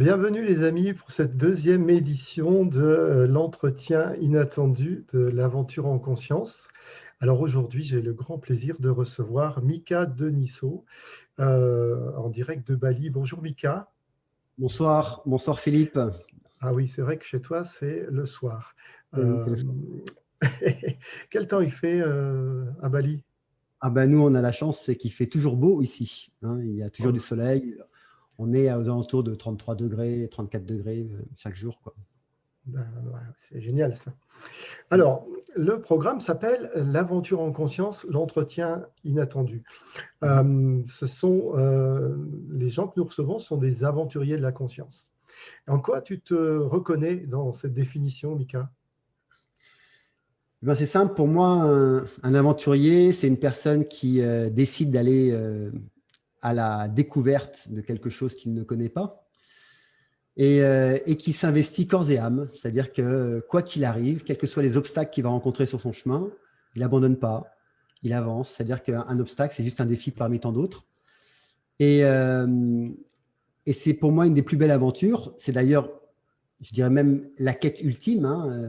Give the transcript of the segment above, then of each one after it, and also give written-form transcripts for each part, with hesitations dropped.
Bienvenue les amis pour cette deuxième édition de l'entretien inattendu de l'aventure en conscience. Alors aujourd'hui, j'ai le grand plaisir de recevoir Mika Deniso en direct de Bali. Bonjour Mika. Bonsoir, bonsoir Philippe. Ah oui, c'est vrai que chez toi, c'est le soir. Oui, c'est le Euh, soir. Quel temps il fait à Bali? Ah ben nous, on a la chance, c'est qu'il fait toujours beau ici, hein. Il y a toujours du Oh, soleil. On est aux alentours de 33 degrés, 34 degrés chaque jour, quoi. ben, ouais, c'est génial ça. Alors, le programme s'appelle L'aventure en conscience, l'entretien inattendu. Mhm. Les gens que nous recevons sont des aventuriers de la conscience. En quoi tu te reconnais dans cette définition, Mika? Eh ben, c'est simple, pour moi, un aventurier, c'est une personne qui décide d'aller à la découverte de quelque chose qu'il ne connaît pas et qui s'investit corps et âme. C'est-à-dire que quoi qu'il arrive, quels que soient les obstacles qu'il va rencontrer sur son chemin, il n'abandonne pas, il avance. C'est-à-dire qu'un obstacle, c'est juste un défi parmi tant d'autres. Et, euh, et c'est pour moi une des plus belles aventures. C'est d'ailleurs, je dirais même la quête ultime, hein,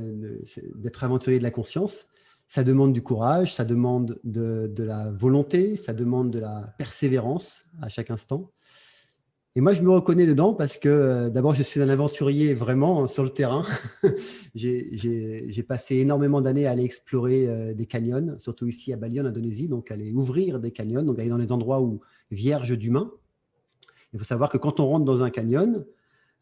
d'être aventurier de la conscience. Ça demande du courage, ça demande de la volonté, ça demande de la persévérance à chaque instant. Et moi, je me reconnais dedans parce que d'abord, je suis un aventurier vraiment sur le terrain. J'ai passé énormément d'années à aller explorer des canyons, surtout ici à Bali, en Indonésie, donc aller ouvrir des canyons, donc aller dans les endroits où vierges d'humains. Il faut savoir que quand on rentre dans un canyon,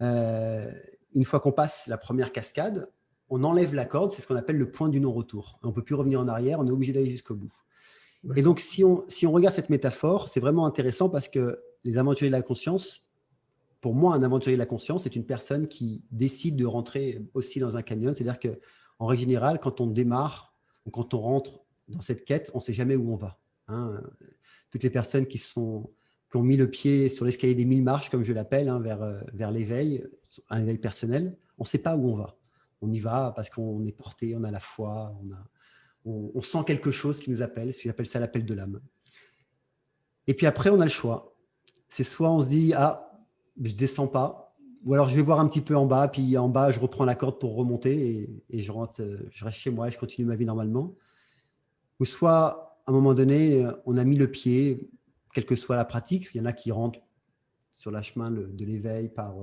euh, une fois qu'on passe la première cascade, on enlève la corde, c'est ce qu'on appelle le point du non-retour. On ne peut plus revenir en arrière, on est obligé d'aller jusqu'au bout. Et donc, D'accord. si on regarde cette métaphore, c'est vraiment intéressant parce que les aventuriers de la conscience, pour moi, un aventurier de la conscience, c'est une personne qui décide de rentrer aussi dans un canyon. C'est-à-dire qu'en règle générale, quand on démarre, ou quand on rentre dans cette quête, on ne sait jamais où on va, hein. Toutes les personnes qui ont mis le pied sur l'escalier des 1000 marches, comme je l'appelle, hein, vers l'éveil, un éveil personnel, on ne sait pas où on va. On y va parce qu'on est porté, on a la foi, on sent quelque chose qui nous appelle, j'appelle ça l'appel de l'âme. Et puis après, on a le choix. C'est soit on se dit, ah, je ne descends pas, ou alors je vais voir un petit peu en bas, puis en bas, je reprends la corde pour remonter et je reste chez moi et je continue ma vie normalement. Ou soit, à un moment donné, on a mis le pied, quelle que soit la pratique. Il y en a qui rentrent sur la chemin de l'éveil par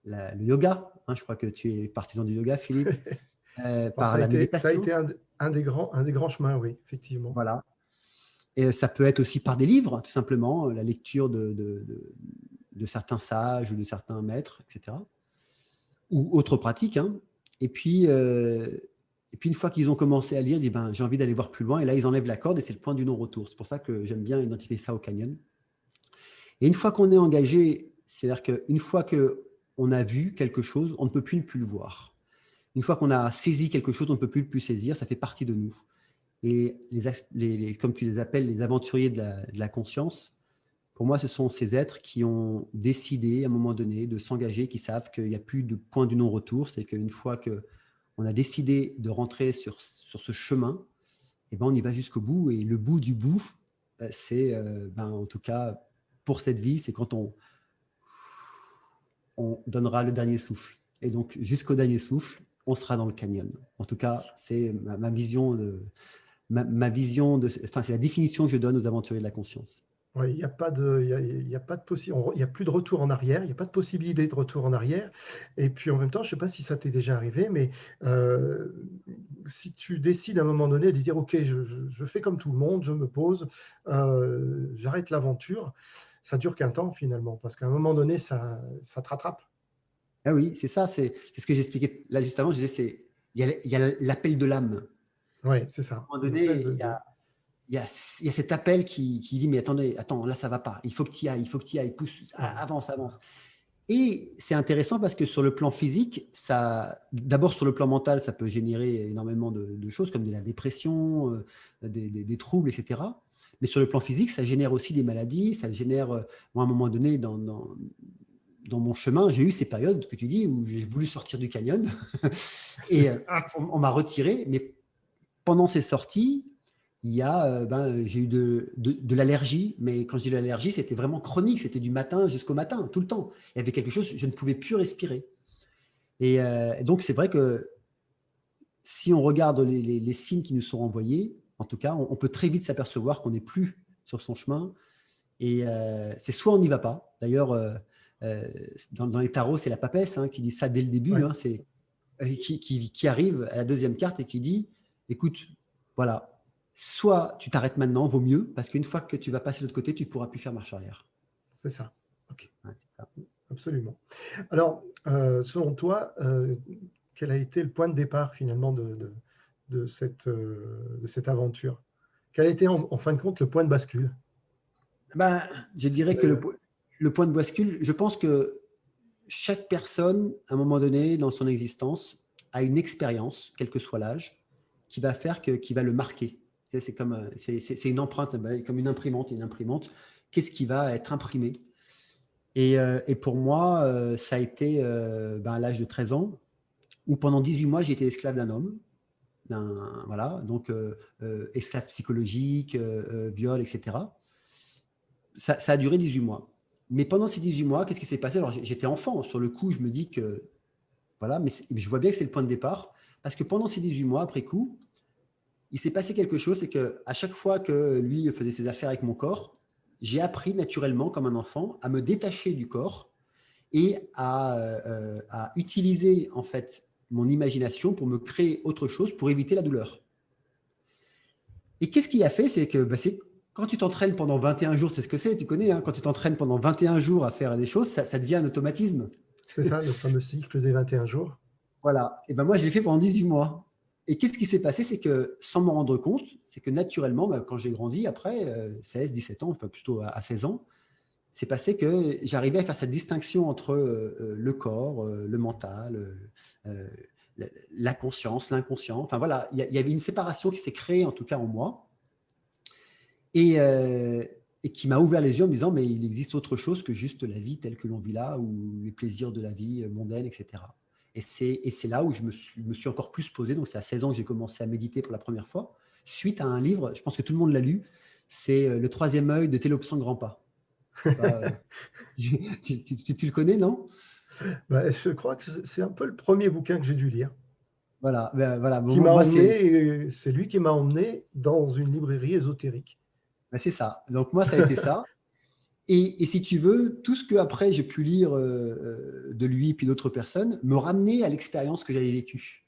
le yoga, hein. Je crois que tu es partisan du yoga, Philippe, Alors, par la ça a méditation. été un des grands chemins, oui, effectivement. Voilà. Et ça peut être aussi par des livres, tout simplement, la lecture de certains sages ou de certains maîtres, etc. Ou autres pratiques, hein. Et puis, une fois qu'ils ont commencé à lire, ils disent, ben, j'ai envie d'aller voir plus loin. Et là, ils enlèvent la corde et c'est le point du non-retour. C'est pour ça que j'aime bien identifier ça au canyon. Et une fois qu'on est engagé, c'est-à-dire qu'une fois qu'on a vu quelque chose, on ne peut plus ne plus le voir. Une fois qu'on a saisi quelque chose, on ne peut plus le plus saisir, ça fait partie de nous. Et comme tu les appelles, les aventuriers de la conscience, pour moi, ce sont ces êtres qui ont décidé à un moment donné de s'engager, qui savent qu'il n'y a plus de point du non-retour. C'est qu'une fois qu'on a décidé de rentrer sur ce chemin, eh ben, on y va jusqu'au bout. Et le bout du bout, c'est, en tout cas, pour cette vie, c'est quand on donnera le dernier souffle. Et donc, jusqu'au dernier souffle, on sera dans le canyon. En tout cas, c'est ma vision enfin, c'est la définition que je donne aux aventuriers de la conscience. Ouais, il n'y a pas de, il y a pas de il y a plus de retour en arrière, il n'y a pas de possibilité de retour en arrière. Et puis en même temps, je ne sais pas si ça t'est déjà arrivé, mais euh, si tu décides à un moment donné de dire, OK, je fais comme tout le monde, je me pose, j'arrête l'aventure, ça dure qu'un temps finalement, parce qu'à un moment donné, ça te rattrape. Ah oui, c'est ça, c'est ce que j'expliquais là juste avant. Je disais, il y a l'appel de l'âme. Oui, c'est À un ça, moment une espèce donné, de... il y a cet appel qui dit, mais attends, là, ça va pas. Il faut que tu y ailles, il faut que tu y ailles, pousse, Ouais. avance, avance. Et c'est intéressant parce que sur le plan physique, d'abord sur le plan mental, ça peut générer énormément de choses comme de la dépression, des troubles, etc. Mais sur le plan physique, ça génère aussi des maladies, ça génère, moi, à un moment donné, dans mon chemin, j'ai eu ces périodes que tu dis où j'ai voulu sortir du canyon et on m'a retiré. Mais pendant ces sorties, j'ai eu de l'allergie, mais quand je dis de l'allergie, c'était vraiment chronique, c'était du matin jusqu'au matin, tout le temps. Il y avait quelque chose, je ne pouvais plus respirer. Et donc, c'est vrai que si on regarde les signes qui nous sont envoyés, en tout cas, on peut très vite s'apercevoir qu'on n'est plus sur son chemin. Et c'est soit on n'y va pas. D'ailleurs, dans les tarots, c'est la papesse qui dit ça dès le début. Ouais, C'est qui arrive à la deuxième carte et qui dit, écoute, voilà, soit tu t'arrêtes maintenant, vaut mieux, parce qu'une fois que tu vas passer de l'autre côté, tu ne pourras plus faire marche arrière. c'est ça. Ok, Ouais, c'est ça. absolument. Alors, selon toi, quel a été le point de départ finalement de cette aventure? Quel a été en fin de compte le point de bascule? Je dirais que le point de bascule, je pense que chaque personne, à un moment donné dans son existence, a une expérience, quel que soit l'âge, qui va faire qui va le marquer. C'est comme c'est une empreinte, comme une imprimante. Une imprimante, qu'est-ce qui va être imprimé? Et pour moi, ça a été à l'âge de 13 ans, où pendant 18 mois, j'ai été esclave d'un homme. Voilà, donc esclave psychologique, viol, etc. Ça a duré 18 mois. Mais pendant ces 18 mois, qu'est-ce qui s'est passé? Alors, j'étais enfant. Sur le coup, je me dis que, voilà, mais je vois bien que c'est le point de départ. Parce que pendant ces 18 mois, après coup, il s'est passé quelque chose. C'est qu'à chaque fois que lui faisait ses affaires avec mon corps, j'ai appris naturellement, comme un enfant, à me détacher du corps et à utiliser, en fait, mon imagination pour me créer autre chose pour éviter la douleur. Et qu'est-ce qu'il a fait? C'est que c'est quand tu t'entraînes pendant 21 jours, c'est ce que c'est, tu connais, quand tu t'entraînes pendant 21 jours à faire des choses, ça devient un automatisme. C'est ça, le fameux cycle des 21 jours. Voilà. Et moi, je l'ai fait pendant 18 mois. Et qu'est-ce qui s'est passé? C'est que, sans m'en rendre compte, c'est que naturellement, quand j'ai grandi, après 16, 17 ans, enfin plutôt à 16 ans, c'est passé que j'arrivais à faire cette distinction entre le corps, le mental, la conscience, l'inconscient. Enfin voilà, il y avait une séparation qui s'est créée, en tout cas en moi, et qui m'a ouvert les yeux en me disant, mais il existe autre chose que juste la vie telle que l'on vit là, ou les plaisirs de la vie mondaine, etc. Et c'est là où je me suis encore plus posé. Donc, c'est à 16 ans que j'ai commencé à méditer pour la première fois, suite à un livre, je pense que tout le monde l'a lu, c'est Le troisième œil de Télopsan Grandpas. Tu le connais, non? Je crois que c'est un peu le premier bouquin que j'ai dû lire. Voilà, voilà. Qui m'a Moi, emmené, c'est lui qui m'a emmené dans une librairie ésotérique. c'est ça. Donc, moi, ça a été ça. Et si tu veux, tout ce que après j'ai pu lire de lui puis d'autres personnes me ramenait à l'expérience que j'avais vécue.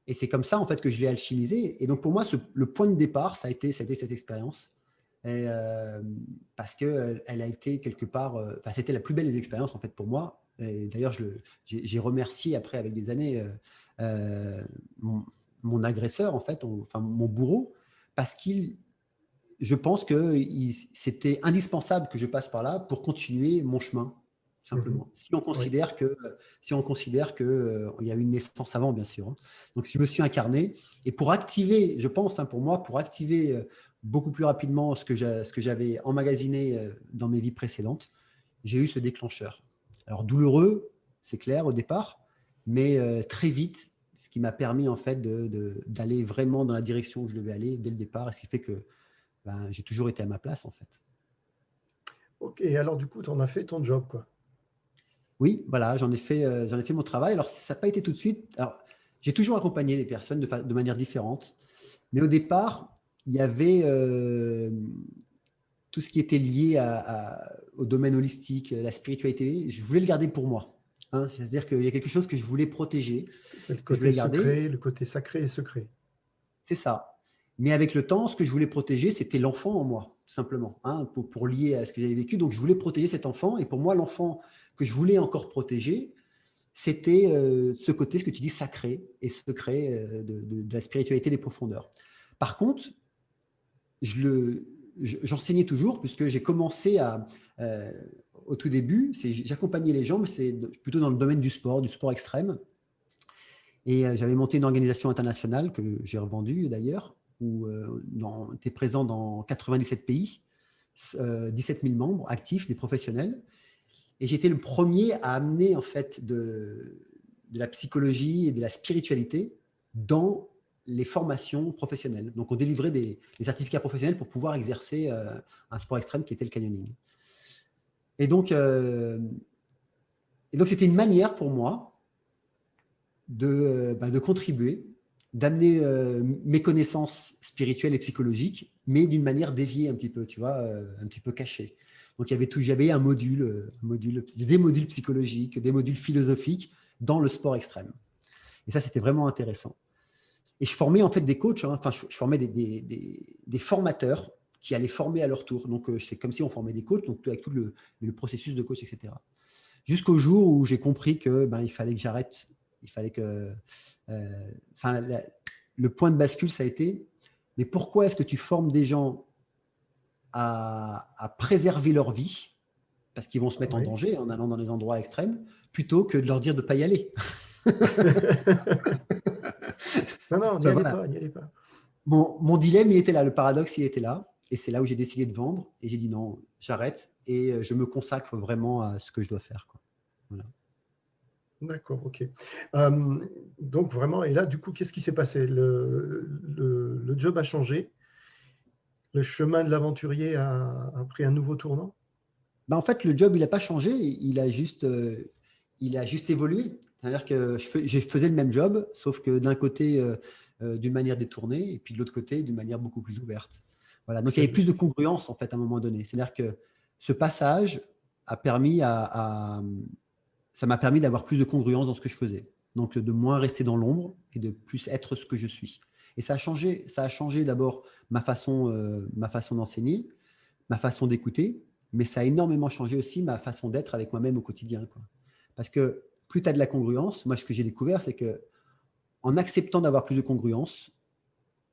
Et c'est comme ça en fait que je l'ai alchimisé. Et donc pour moi, le point de départ, ça a été cette expérience. Et, parce que elle a été quelque part, c'était la plus belle des expériences en fait pour moi. Et d'ailleurs, j'ai remercié après avec des années mon agresseur en fait, enfin mon bourreau, parce qu'il je pense que c'était indispensable que je passe par là pour continuer mon chemin, simplement. Si on Oui. considère que, il y a une naissance avant, bien sûr. Donc, si je me suis incarné, et pour activer, je pense, pour moi, pour activer beaucoup plus rapidement ce que j'avais emmagasiné dans mes vies précédentes, j'ai eu ce déclencheur. Alors, douloureux, c'est clair au départ, mais très vite, ce qui m'a permis en fait d'aller vraiment dans la direction où je devais aller dès le départ, et ce qui fait que j'ai toujours été à ma place, en fait. Ok, alors du coup, tu en as fait ton job, quoi. Oui, voilà, j'en ai fait mon travail. Alors, ça n'a pas été tout de suite. Alors, j'ai toujours accompagné des personnes de manière différente. Mais au départ, il y avait tout ce qui était lié au domaine holistique, la spiritualité. Je voulais le garder pour moi. C'est-à-dire qu'il y a quelque chose que je voulais protéger, C'est le que je côté voulais garder. secret, le côté sacré et secret. C'est ça. Mais avec le temps, ce que je voulais protéger, c'était l'enfant en moi, tout simplement, pour lier à ce que j'avais vécu. Donc, je voulais protéger cet enfant. Et pour moi, l'enfant que je voulais encore protéger, c'était ce côté, ce que tu dis, sacré et secret de la spiritualité des profondeurs. Par contre, j'enseignais toujours, puisque j'ai commencé au tout début, j'accompagnais les gens, mais c'est plutôt dans le domaine du sport extrême. Et j'avais monté une organisation internationale que j'ai revendue d'ailleurs, où on était présent dans 97 pays, 17 000 membres actifs, des professionnels. Et j'étais le premier à amener en fait de la psychologie et de la spiritualité dans les formations professionnelles. Donc, on délivrait des certificats professionnels pour pouvoir exercer un sport extrême qui était le canyoning. Et donc, c'était une manière pour moi de contribuer, d'amener mes connaissances spirituelles et psychologiques, mais d'une manière déviée un petit peu, tu vois, un petit peu cachée. Donc, j'avais des modules psychologiques, des modules philosophiques dans le sport extrême. Et ça, c'était vraiment intéressant. Et je formais en fait des coachs, hein, enfin, je formais des formateurs qui allaient former à leur tour. Donc, c'est comme si on formait des coachs, donc avec tout le processus de coach, etc. Jusqu'au jour où j'ai compris que il fallait que j'arrête. Il fallait que. Le point de bascule, ça a été, mais pourquoi est-ce que tu formes des gens à préserver leur vie, parce qu'ils vont se mettre en danger en allant dans les endroits extrêmes, plutôt que de leur dire de ne pas y aller? Non, n'y allez pas, n'y allez pas. Mon dilemme, il était là, le paradoxe, il était là. Et c'est là où j'ai décidé de vendre. Et j'ai dit non, j'arrête et je me consacre vraiment à ce que je dois faire, quoi. Voilà. D'accord, ok. Donc vraiment, et là, du coup, qu'est-ce qui s'est passé? Le job a changé. Le chemin de l'aventurier a pris un nouveau tournant? En fait, le job, il n'a pas changé. Il a juste évolué. C'est-à-dire que je faisais le même job, sauf que d'un côté, d'une manière détournée, et puis de l'autre côté, d'une manière beaucoup plus ouverte. Voilà. Donc, il y avait plus de congruence, en fait, à un moment donné. C'est-à-dire que ce passage a permis ça m'a permis d'avoir plus de congruence dans ce que je faisais. Donc, de moins rester dans l'ombre et de plus être ce que je suis. Et ça a changé d'abord ma façon d'enseigner, ma façon d'écouter, mais ça a énormément changé aussi ma façon d'être avec moi-même au quotidien, quoi. Parce que plus tu as de la congruence, moi, ce que j'ai découvert, c'est que en acceptant d'avoir plus de congruence,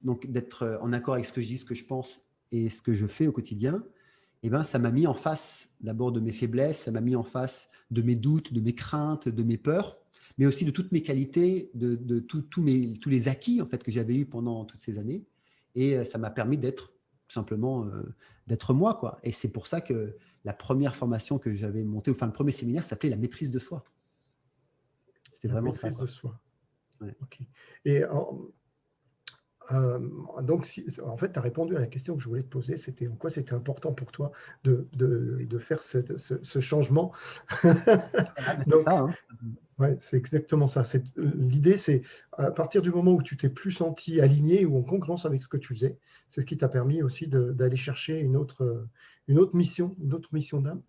donc d'être en accord avec ce que je dis, ce que je pense et ce que je fais au quotidien, ça m'a mis en face d'abord de mes faiblesses, ça m'a mis en face de mes doutes, de mes craintes, de mes peurs, mais aussi de toutes mes qualités, de tous les acquis en fait, que j'avais eus pendant toutes ces années. Et ça m'a permis d'être tout simplement d'être moi, quoi. Et c'est pour ça que la première formation que j'avais montée, enfin le premier séminaire s'appelait la maîtrise de soi. C'était vraiment ça. La maîtrise de soi. Ouais. Ok. Et donc, en fait, tu as répondu à la question que je voulais te poser, c'était en quoi c'était important pour toi de faire ce changement. C'est ça, hein. Ouais, c'est exactement ça. L'idée, c'est à partir du moment où tu t'es plus senti aligné ou en congruence avec ce que tu faisais, c'est ce qui t'a permis aussi d'aller chercher une autre mission d'âme.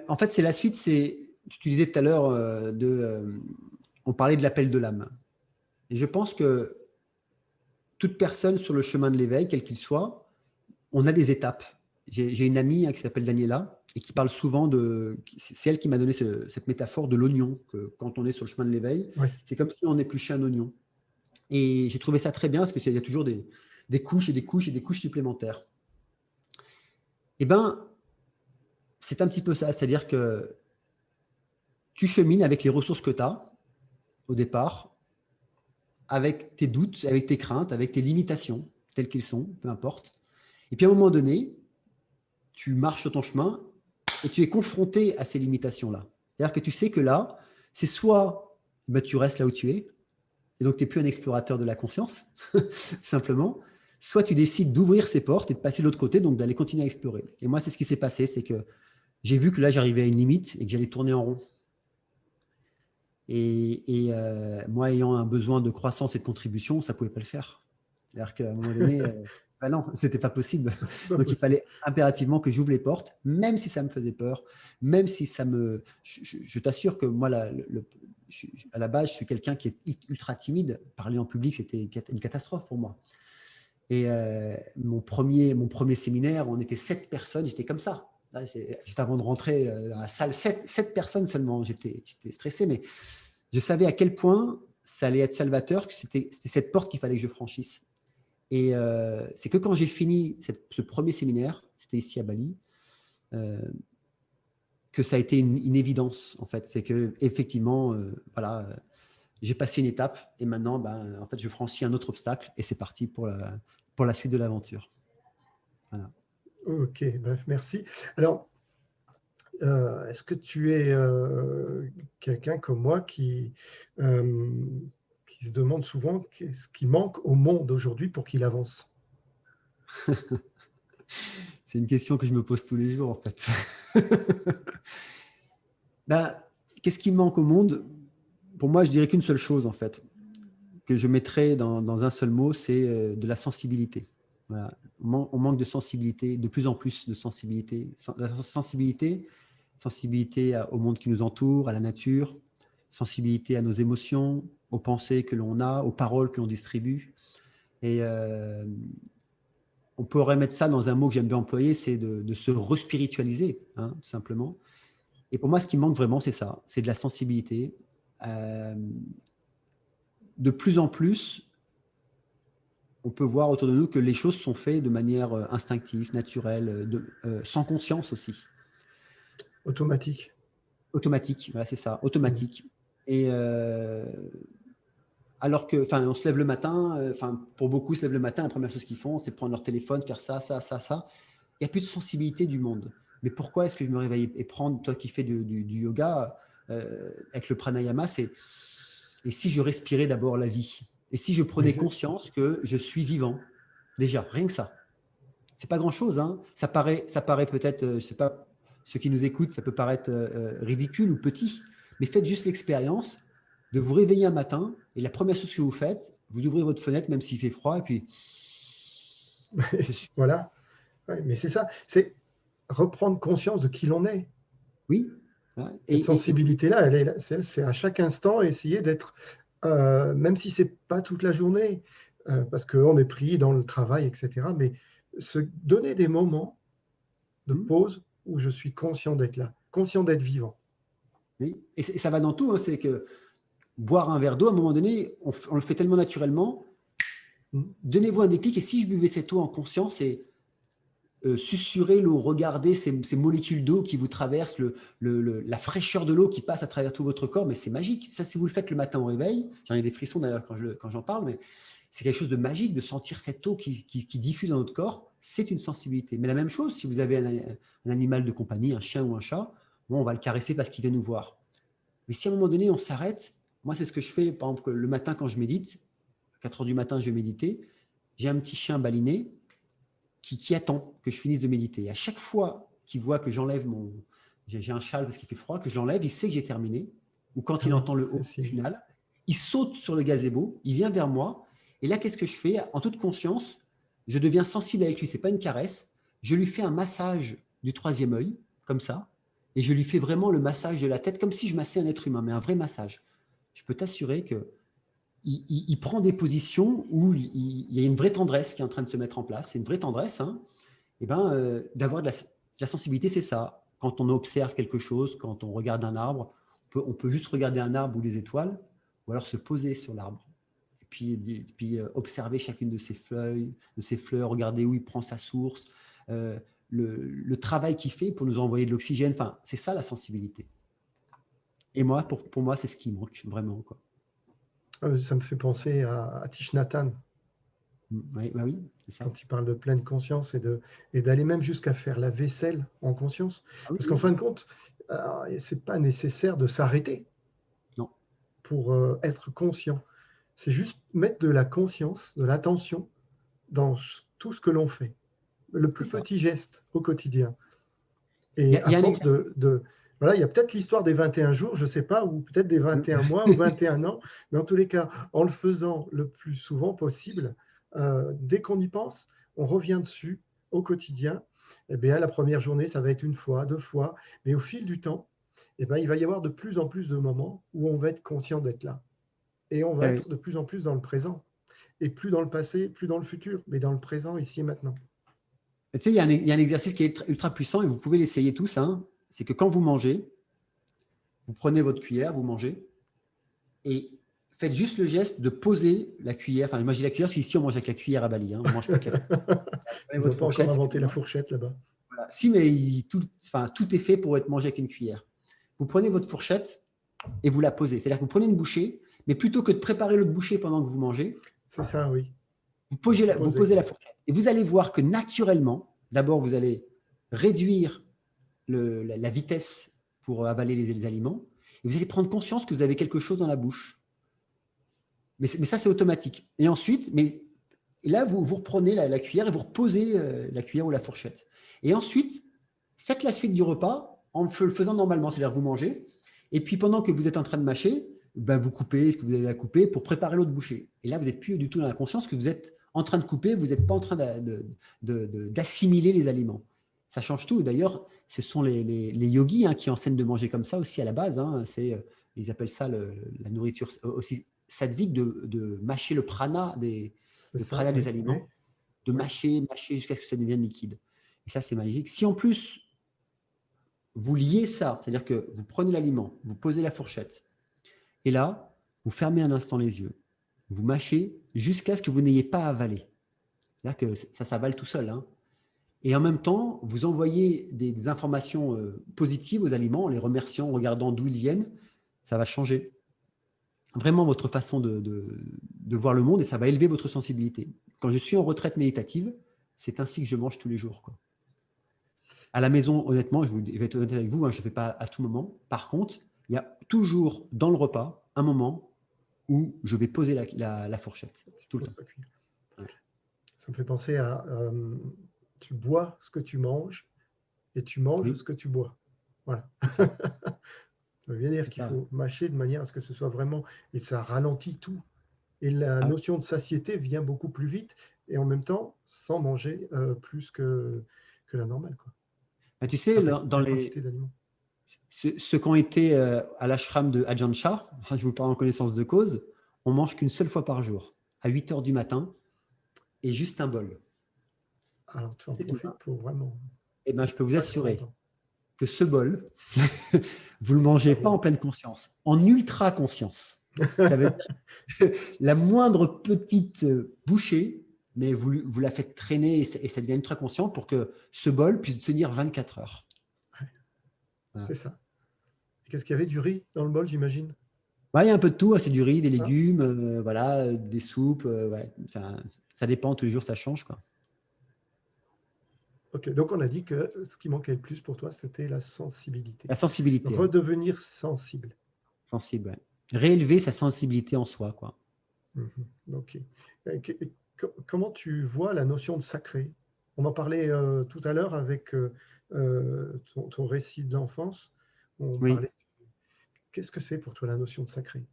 En fait, c'est la suite. Tu disais tout à l'heure, on parlait de l'appel de l'âme. Et je pense que toute personne sur le chemin de l'éveil, quel qu'il soit, on a des étapes. J'ai une amie qui s'appelle Daniela et qui parle souvent c'est elle qui m'a donné cette métaphore de l'oignon, que quand on est sur le chemin de l'éveil, c'est comme si on épluchait un oignon. Et j'ai trouvé ça très bien parce qu'il y a toujours des couches et des couches et des couches supplémentaires. C'est un petit peu ça, c'est-à-dire que tu chemines avec les ressources que tu as au départ, avec tes doutes, avec tes craintes, avec tes limitations, telles qu'elles sont, peu importe. Et puis à un moment donné, tu marches sur ton chemin et tu es confronté à ces limitations-là. C'est-à-dire que tu sais que là, c'est soit tu restes là où tu es, et donc tu n'es plus un explorateur de la conscience, simplement, soit tu décides d'ouvrir ces portes et de passer de l'autre côté, donc d'aller continuer à explorer. Et moi, c'est ce qui s'est passé, c'est que j'ai vu que là, j'arrivais à une limite et que j'allais tourner en rond. Et moi, ayant un besoin de croissance et de contribution, ça ne pouvait pas le faire. C'est-à-dire qu'à un moment donné, non, ce n'était pas possible. Donc, il fallait impérativement que j'ouvre les portes, même si ça me faisait peur, même si ça me… Je t'assure que moi, à la base, je suis quelqu'un qui est ultra timide. Parler en public, c'était une catastrophe pour moi. Et mon premier séminaire, on était 7 personnes, j'étais comme ça. Juste avant de rentrer dans la salle, 7 personnes seulement. J'étais stressé, mais je savais à quel point ça allait être salvateur, que c'était cette porte qu'il fallait que je franchisse. Et c'est que quand j'ai fini ce premier séminaire, c'était ici à Bali, que ça a été une évidence, en fait. C'est que effectivement, voilà, j'ai passé une étape et maintenant, en fait, je franchis un autre obstacle et c'est parti pour la suite de l'aventure. Voilà. Ok, merci. Alors, est-ce que tu es quelqu'un comme moi qui qui se demande souvent qu'est-ce qui manque au monde aujourd'hui pour qu'il avance. C'est une question que je me pose tous les jours, en fait. Ben, qu'est-ce qui manque au monde? Pour moi, je dirais qu'une seule chose, en fait, que je mettrais dans un seul mot, c'est de la sensibilité. Voilà. On manque de sensibilité, de plus en plus de sensibilité. La sensibilité au monde qui nous entoure, à la nature, sensibilité à nos émotions, aux pensées que l'on a, aux paroles que l'on distribue. Et on pourrait mettre ça dans un mot que j'aime bien employer, c'est de se respiritualiser, hein, tout simplement. Et pour moi, ce qui manque vraiment, c'est ça, c'est de la sensibilité. De plus en plus, on peut voir autour de nous que les choses sont faites de manière instinctive, naturelle, sans conscience aussi. Automatique. Automatique, voilà, c'est ça, automatique. Et alors que, on se lève le matin, pour beaucoup, se lèvent le matin, la première chose qu'ils font, c'est prendre leur téléphone, faire ça, ça, ça, ça. Il n'y a plus de sensibilité du monde. Mais pourquoi est-ce que je me réveille et prendre, toi qui fais du yoga, avec le pranayama, c'est et si je respirais d'abord la vie? Et si je prenais conscience que je suis vivant? Déjà, rien que ça. C'est pas grand-chose, hein. Ça paraît peut-être, je sais pas, ceux qui nous écoutent, ça peut paraître ridicule ou petit, mais faites juste l'expérience de vous réveiller un matin et la première chose que vous faites, vous ouvrez votre fenêtre même s'il fait froid et puis… Voilà. Ouais, mais c'est ça, c'est reprendre conscience de qui l'on est. Oui. Cette sensibilité-là, c'est à chaque instant essayer d'être, même si ce n'est pas toute la journée, parce qu'on est pris dans le travail, etc., mais se donner des moments de pause où je suis conscient d'être là, conscient d'être vivant. Oui, et ça va dans tout, hein, c'est que boire un verre d'eau, à un moment donné, on le fait tellement naturellement. Donnez-vous un déclic, et si je buvais cette eau en conscience et susurrer l'eau, regarder ces molécules d'eau qui vous traversent, la fraîcheur de l'eau qui passe à travers tout votre corps, mais c'est magique. Ça, si vous le faites le matin au réveil, j'en ai des frissons d'ailleurs quand j'en parle, mais c'est quelque chose de magique de sentir cette eau qui diffuse dans notre corps, c'est une sensibilité. Mais la même chose, si vous avez un animal de compagnie, un chien ou un chat, bon, on va le caresser parce qu'il vient nous voir. Mais si à un moment donné, on s'arrête, moi, c'est ce que je fais, par exemple, le matin quand je médite, à 4 heures du matin, je vais méditer, j'ai un petit chien baliné qui attend que je finisse de méditer. Et à chaque fois qu'il voit que j'enlève j'ai un châle parce qu'il fait froid, que je l'enlève, il sait que j'ai terminé. Ou quand il entend le haut final, il saute sur le gazebo, il vient vers moi. Et là, qu'est-ce que je fais? En toute conscience, je deviens sensible avec lui. Ce n'est pas une caresse. Je lui fais un massage du troisième œil, comme ça. Et je lui fais vraiment le massage de la tête, comme si je massais un être humain, mais un vrai massage. Je peux t'assurer que il prend des positions où il y a une vraie tendresse qui est en train de se mettre en place. C'est une vraie tendresse. Hein. Et d'avoir de la sensibilité, c'est ça. Quand on observe quelque chose, quand on regarde un arbre, on peut juste regarder un arbre ou les étoiles, ou alors se poser sur l'arbre. Et puis observer chacune de ses feuilles, de ses fleurs, regarder où il prend sa source, le travail qu'il fait pour nous envoyer de l'oxygène. Enfin, c'est ça la sensibilité. Et moi, pour moi, c'est ce qui manque vraiment, quoi. Ça me fait penser à Thich Nhat Hanh. Oui, c'est ça. Quand il parle de pleine conscience et d'aller même jusqu'à faire la vaisselle en conscience. Parce qu'en fin de compte, ce n'est pas nécessaire de s'arrêter pour être conscient. C'est juste mettre de la conscience, de l'attention dans tout ce que l'on fait. Le plus petit geste au quotidien. Et à force voilà, il y a peut-être l'histoire des 21 jours, je ne sais pas, ou peut-être des 21 mois ou 21 ans, mais en tous les cas, en le faisant le plus souvent possible, dès qu'on y pense, on revient dessus au quotidien. Eh bien, la première journée, ça va être 1 fois, 2 fois, mais au fil du temps, eh bien, il va y avoir de plus en plus de moments où on va être conscient d'être là. Et on va être de plus en plus dans le présent. Et plus dans le passé, plus dans le futur, mais dans le présent, ici et maintenant. Tu sais, il y a un exercice qui est ultra puissant et vous pouvez l'essayer tous. Hein. C'est que quand vous mangez, vous prenez votre cuillère, vous mangez et faites juste le geste de poser la cuillère. Enfin, moi j'ai la cuillère, parce qu'ici on mange avec la cuillère à Bali. Hein. On mange pas avec la cuillère. Ils n'ont pas encore inventé la fourchette là-bas. Voilà. Si, mais tout est fait pour être mangé avec une cuillère. Vous prenez votre fourchette et vous la posez. C'est-à-dire que vous prenez une bouchée, mais plutôt que de préparer l'autre bouchée pendant que vous mangez, c'est ça, oui. Vous posez la fourchette. Et vous allez voir que naturellement, d'abord, vous allez réduire la vitesse pour avaler les aliments. Et vous allez prendre conscience que vous avez quelque chose dans la bouche. Mais ça, c'est automatique. Et ensuite, et là, vous reprenez la cuillère et vous reposez la cuillère ou la fourchette. Et ensuite, faites la suite du repas en le faisant normalement, c'est-à-dire vous mangez. Et puis, pendant que vous êtes en train de mâcher, ben, vous coupez ce que vous avez à couper pour préparer l'autre bouchée. Et là, vous n'êtes plus du tout dans la conscience que vous êtes en train de couper, vous n'êtes pas en train d'assimiler les aliments. Ça change tout. D'ailleurs, ce sont les yogis qui enseignent de manger comme ça aussi à la base. Ils appellent ça la nourriture aussi sattvique, de mâcher le prana des aliments, oui. de mâcher jusqu'à ce que ça devienne liquide. Et ça, c'est magnifique. Si en plus, vous liez ça, c'est-à-dire que vous prenez l'aliment, vous posez la fourchette, et là, vous fermez un instant les yeux, vous mâchez jusqu'à ce que vous n'ayez pas à avaler. C'est-à-dire que ça s'avale tout seul. Et en même temps, vous envoyez des informations positives aux aliments en les remerciant, en regardant d'où ils viennent. Ça va changer vraiment votre façon de voir le monde et ça va élever votre sensibilité. Quand je suis en retraite méditative, c'est ainsi que je mange tous les jours, quoi. À la maison, honnêtement, je vais être honnête avec vous, je ne le fais pas à tout moment. Par contre, il y a toujours dans le repas un moment où je vais poser la fourchette, tout le temps. Ça me fait penser à tu bois ce que tu manges et tu manges ce que tu bois. Voilà. Ça veut bien dire qu'il faut mâcher de manière à ce que ce soit vraiment… Et ça ralentit tout. Et la notion de satiété vient beaucoup plus vite et en même temps sans manger plus que la normale, quoi. Tu sais, ceux qui ont été à l'ashram de Ajahn Chah, je vous parle en connaissance de cause, on mange qu'une seule fois par jour, à 8 heures du matin, et juste un bol. Alors, tu en profites pour vraiment… Eh bien, je peux vous assurer que ce bol, vous ne le mangez pas en pleine conscience, en ultra-conscience. Ça veut dire la moindre petite bouchée, mais vous la faites traîner et ça devient ultra-conscient pour que ce bol puisse tenir 24 heures. Voilà. C'est ça. Qu'est-ce qu'il y avait? Du riz dans le bol, j'imagine? Il y a un peu de tout, c'est du riz, des légumes, des soupes. Enfin, ça dépend, tous les jours ça change, quoi. Ok, donc on a dit que ce qui manquait le plus pour toi, c'était la sensibilité. La sensibilité. Redevenir sensible. Sensible, ouais. Réélever sa sensibilité en soi, quoi. Ok. Comment tu vois la notion de sacré? On en parlait tout à l'heure avec ton récit de l'enfance. On parlait. Qu'est-ce que c'est pour toi la notion de sacré?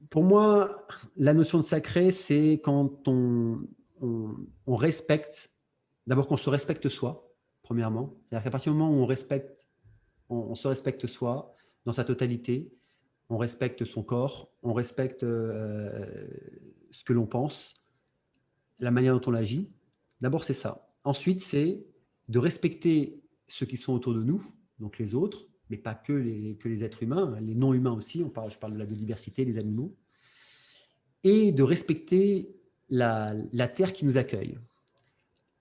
Pour moi, la notion de sacré, c'est quand on respecte, d'abord qu'on se respecte soi, premièrement. C'est-à-dire qu'à partir du moment où on se respecte soi dans sa totalité, on respecte son corps, on respecte ce que l'on pense, la manière dont on agit. D'abord, c'est ça. Ensuite, c'est de respecter ceux qui sont autour de nous, donc les autres, mais pas que les êtres humains, les non-humains aussi, je parle de la biodiversité, des animaux, et de respecter la terre qui nous accueille.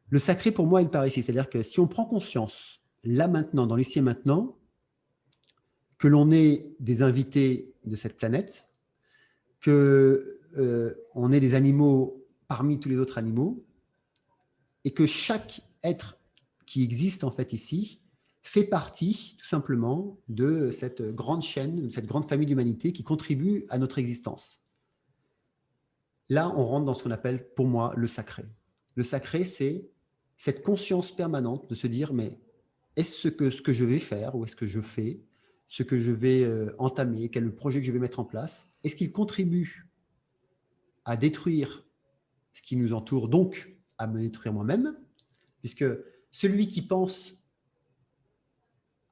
Le sacré, pour moi, il part ici. C'est-à-dire que si on prend conscience, là maintenant, dans l'ici et maintenant, que l'on est des invités de cette planète, qu'on est des animaux parmi tous les autres animaux, et que chaque être qui existe en fait ici fait partie tout simplement de cette grande chaîne, de cette grande famille d'humanité qui contribue à notre existence. Là, on rentre dans ce qu'on appelle, pour moi, le sacré. Le sacré, c'est cette conscience permanente de se dire, mais est-ce que ce que je vais faire, ou est-ce que je fais, ce que je vais entamer, quel est le projet que je vais mettre en place, est-ce qu'il contribue à détruire ce qui nous entoure, donc à me détruire moi-même, puisque celui qui pense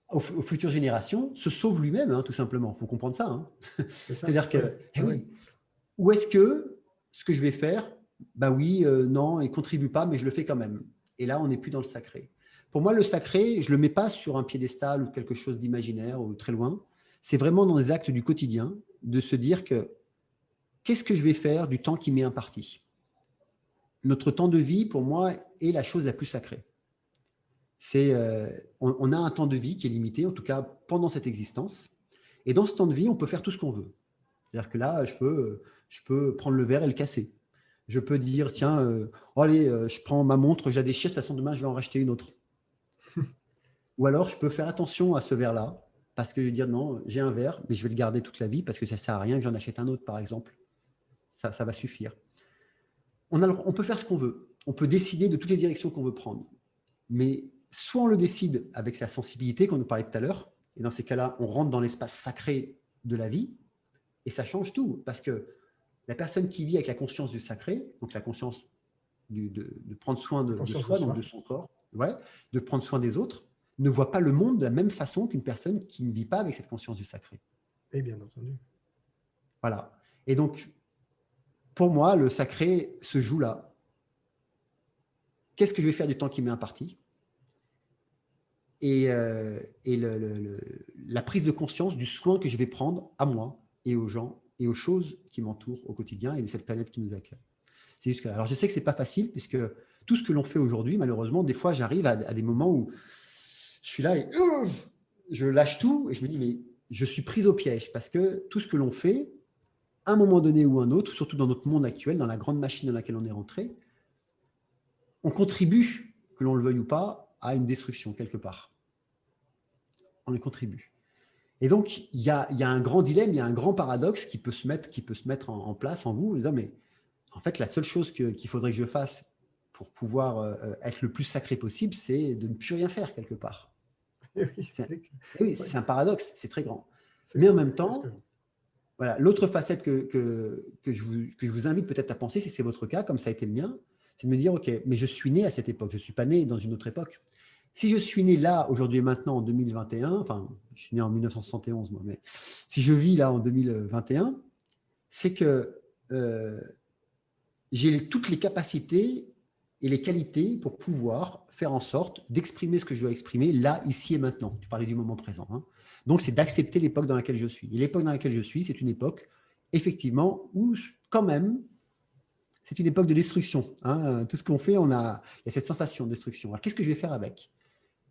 aux futures générations se sauve lui-même, tout simplement. Il faut comprendre ça. C'est-à-dire que, oui. Ou est-ce que ce que je vais faire, non, il ne contribue pas, mais je le fais quand même. Et là, on n'est plus dans le sacré. Pour moi, le sacré, je ne le mets pas sur un piédestal ou quelque chose d'imaginaire ou très loin. C'est vraiment dans les actes du quotidien de se dire que qu'est-ce que je vais faire du temps qui m'est imparti? Notre temps de vie, pour moi, est la chose la plus sacrée. On a un temps de vie qui est limité, en tout cas pendant cette existence. Et dans ce temps de vie, on peut faire tout ce qu'on veut. C'est-à-dire que là, je peux prendre le verre et le casser. Je peux dire, tiens, je prends ma montre, je la déchire, de toute façon, demain, je vais en racheter une autre. Ou alors, je peux faire attention à ce verre-là parce que je vais dire non, j'ai un verre, mais je vais le garder toute la vie parce que ça ne sert à rien que j'en achète un autre, par exemple. Ça va suffire. On peut faire ce qu'on veut. On peut décider de toutes les directions qu'on veut prendre. Mais soit on le décide avec sa sensibilité, qu'on nous parlait tout à l'heure, et dans ces cas-là, on rentre dans l'espace sacré de la vie, et ça change tout. Parce que la personne qui vit avec la conscience du sacré, donc la conscience de prendre soin de soi, donc de son corps, ouais, de prendre soin des autres, ne voit pas le monde de la même façon qu'une personne qui ne vit pas avec cette conscience du sacré. Et bien entendu. Voilà. Et donc, pour moi, le sacré se joue là. Qu'est-ce que je vais faire du temps qui m'est imparti? Et la prise de conscience du soin que je vais prendre à moi et aux gens et aux choses qui m'entourent au quotidien et de cette planète qui nous accueille. C'est juste que, alors je sais que ce n'est pas facile puisque tout ce que l'on fait aujourd'hui, malheureusement, des fois j'arrive à des moments où je suis là et je lâche tout et je me dis mais je suis prise au piège parce que tout ce que l'on fait, à un moment donné ou un autre, surtout dans notre monde actuel, dans la grande machine dans laquelle on est rentré, on contribue, que l'on le veuille ou pas, à une destruction quelque part. On y contribue. Et donc, il y a un grand dilemme, il y a un grand paradoxe qui peut se mettre en place en vous, en disant, mais en fait, la seule chose qu'il faudrait que je fasse pour pouvoir être le plus sacré possible, c'est de ne plus rien faire quelque part. Oui, c'est un paradoxe, c'est très grand. Mais en même temps, voilà, l'autre facette que je vous invite peut-être à penser, si c'est votre cas, comme ça a été le mien, c'est de me dire, OK, mais je suis né à cette époque, je ne suis pas né dans une autre époque. Si je suis né là, aujourd'hui et maintenant, en 2021, enfin, je suis né en 1971, moi, mais si je vis là en 2021, c'est que j'ai toutes les capacités et les qualités pour pouvoir faire en sorte d'exprimer ce que je dois exprimer là, ici et maintenant. Tu parlais du moment présent. Hein. Donc, c'est d'accepter l'époque dans laquelle je suis. Et l'époque dans laquelle je suis, c'est une époque, effectivement, où quand même, c'est une époque de destruction. Hein. Tout ce qu'on fait, il y a cette sensation de destruction. Alors, qu'est-ce que je vais faire avec?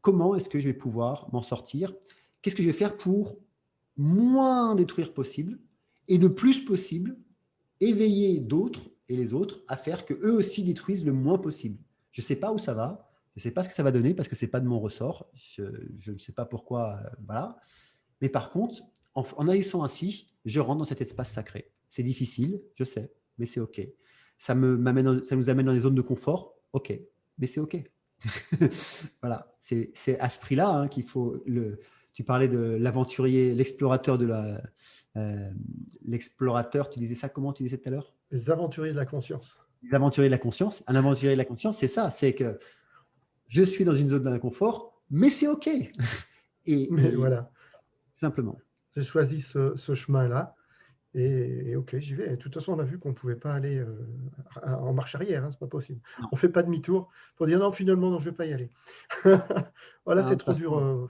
Comment est-ce que je vais pouvoir m'en sortir? Qu'est-ce que je vais faire pour moins détruire possible et le plus possible éveiller d'autres et les autres à faire qu'eux aussi détruisent le moins possible? Je ne sais pas où ça va, je ne sais pas ce que ça va donner parce que ce n'est pas de mon ressort, je ne sais pas pourquoi, voilà. Mais par contre, en agissant ainsi, je rentre dans cet espace sacré. C'est difficile, je sais, mais c'est OK. Ça nous amène dans des zones de confort, OK, mais c'est OK. Voilà, c'est à ce prix-là hein, qu'il faut. Tu parlais de l'aventurier, l'explorateur l'explorateur, tu disais ça comment tu disais tout à l'heure? Les aventuriers de la conscience. Les aventuriers de la conscience. Un aventurier de la conscience, c'est ça, c'est que je suis dans une zone d'inconfort, mais c'est OK. Mais voilà. Simplement. J'ai choisi ce chemin-là. Et OK, j'y vais. De toute façon, on a vu qu'on ne pouvait pas aller en marche arrière, hein, c'est pas possible. Non. On ne fait pas demi-tour pour dire non, finalement, non, je ne vais pas y aller. Voilà, c'est trop dur.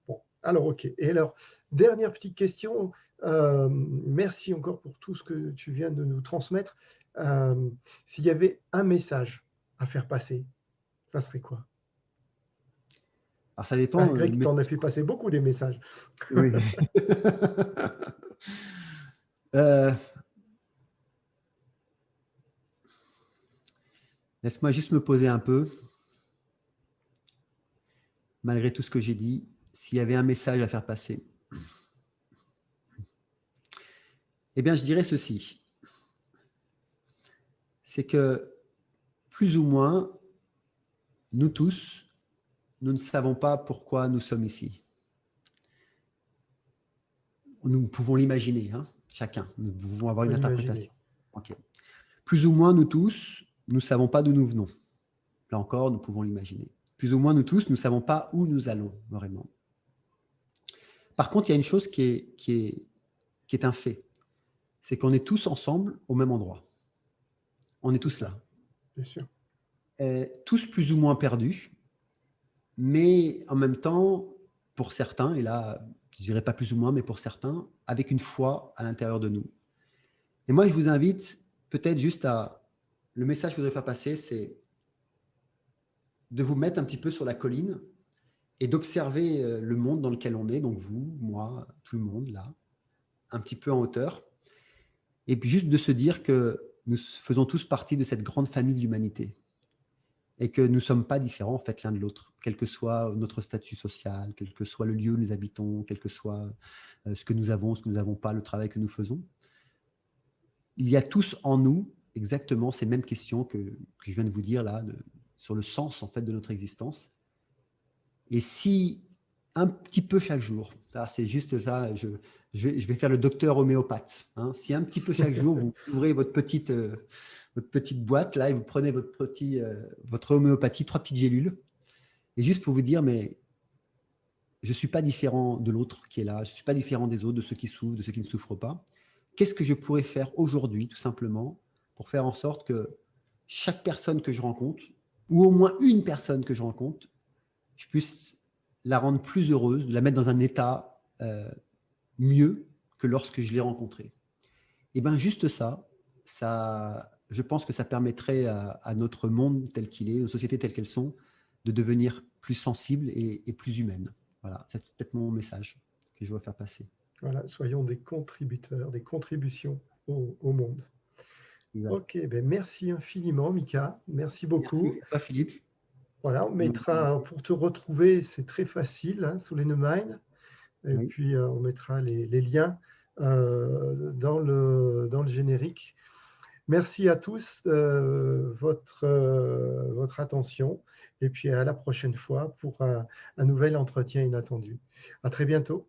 Bon, alors OK. Et alors, dernière petite question. Merci encore pour tout ce que tu viens de nous transmettre. S'il y avait un message à faire passer, ça serait quoi? Alors, ça dépend. Malgré que tu en as fait passer beaucoup des messages. Oui. Laisse-moi juste me poser un peu. Malgré tout ce que j'ai dit, s'il y avait un message à faire passer, eh bien, je dirais ceci. C'est que, plus ou moins, nous tous, nous ne savons pas pourquoi nous sommes ici. Nous pouvons l'imaginer, hein, chacun. Nous pouvons avoir une interprétation. Okay. Plus ou moins, nous tous, nous ne savons pas d'où nous venons. Là encore, nous pouvons l'imaginer. Plus ou moins, nous tous, nous ne savons pas où nous allons, vraiment. Par contre, il y a une chose qui est un fait. C'est qu'on est tous ensemble au même endroit. On est tous là. Bien sûr. Tous plus ou moins perdus, mais en même temps, pour certains, et là, je ne dirais pas plus ou moins, mais pour certains, avec une foi à l'intérieur de nous. Et moi, je vous invite peut-être juste à... Le message que je voudrais faire passer, c'est de vous mettre un petit peu sur la colline et d'observer le monde dans lequel on est, donc vous, moi, tout le monde, là, un petit peu en hauteur, et puis juste de se dire que nous faisons tous partie de cette grande famille de l'humanité. et que nous ne sommes pas différents en fait l'un de l'autre, quel que soit notre statut social, quel que soit le lieu où nous habitons, quel que soit ce que nous avons, ce que nous n'avons pas, le travail que nous faisons. Il y a tous en nous exactement ces mêmes questions que je viens de vous dire là, sur le sens en fait de notre existence. Et si un petit peu chaque jour, c'est juste ça, je vais faire le docteur homéopathe, hein, si un petit peu chaque jour, vous ouvrez votre petite boîte là et vous prenez votre homéopathie, 3 petites gélules, et juste pour vous dire, mais je ne suis pas différent de l'autre qui est là, je ne suis pas différent des autres, de ceux qui souffrent, de ceux qui ne souffrent pas. Qu'est-ce que je pourrais faire aujourd'hui, tout simplement, pour faire en sorte que chaque personne que je rencontre, ou au moins une personne que je rencontre, je puisse la rendre plus heureuse, la mettre dans un état mieux que lorsque je l'ai rencontrée. Et bien juste ça, je pense que ça permettrait à notre monde tel qu'il est, aux sociétés telles qu'elles sont, de devenir plus sensibles et plus humaines. Voilà, c'est peut-être mon message que je veux faire passer. Voilà, soyons des contributeurs, des contributions au monde. Exact. Ok, ben merci infiniment, Mika. Merci beaucoup. Merci à toi, Philippe. Voilà, on mettra, pour te retrouver, c'est très facile, hein, sur Lenomine. Et puis, on mettra les liens dans le générique. Merci à tous votre attention. Et puis, à la prochaine fois pour un nouvel entretien inattendu. À très bientôt.